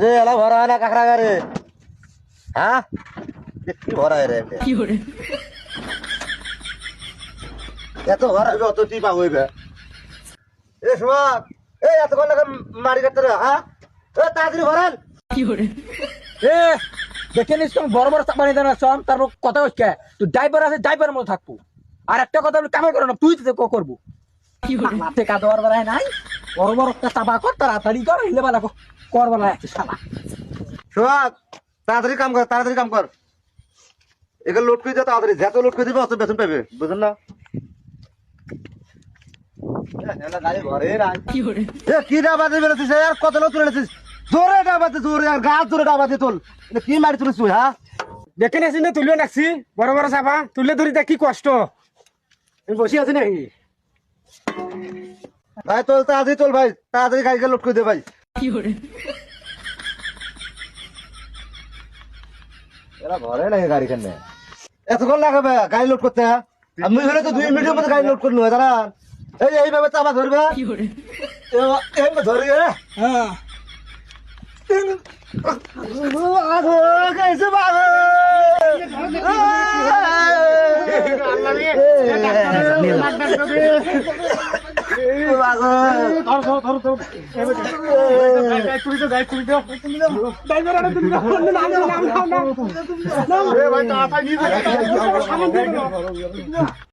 রে এলা ভরা হয় না কাঁকড়া গাড়ি, হ্যাঁ কি ভরা হয় রে? এত ভরা হইবে অত টিপা হইবে? এ সোহাগ, এই এতক্ষণ লাগে মারি কাটতে রে, হ্যাঁ তাড়াতাড়ি ভরান। এ দেখে নিস তুমি বড় বড় চাপানি দেন সব, তারপর কথা হচ্ছে তুই ড্রাইভার আছে ড্রাইভারের মতো থাকবো। আর একটা কথা বলি কামাই করো না, তুই তো করবো মাঠে কাদোয়ার বেলায় নাই, বড় বড় একটা চাপা কর, তাড়াতাড়ি কর, হিলে বেলা কর বেলায় আছে শালা। সোহাগ তাড়াতাড়ি কাম কর, তাড়াতাড়ি কাম কর, এগুলো লোড করে দিও তাড়াতাড়ি, যত লোড করে দিবে অত বেতন পাবে, বুঝলেন না? কি ডাবাতে বেরোছিস আর কত লোক তুলে এনেছিস? জোরে ডাবাতে, জোরে আর গাছ জোরে ডাবাতে তোল, কি মারি তুলিস তুই? হ্যাঁ দেখে নিয়েছি না, তুলিও নাকছি বড় বড় চাপা, তুলে ধরি দেখ কি কষ্ট। আমি বসে আছি নাকি? ভাই তোল তাড়াতাড়ি, তোল ভাই তাড়াতাড়ি, গাড়িকে লোড করে দে ভাই। এরা ঘরে লাগে গাড়ি কেন এতক্ষণ লাগাবে গাড়ি লোড করতে? আমি হলে তো 2 মিনিটের মধ্যে গাড়ি লোড করলো দাঁড়া। এইভাবে চাপা ধরবে, ধরে হ্যাঁ ভাই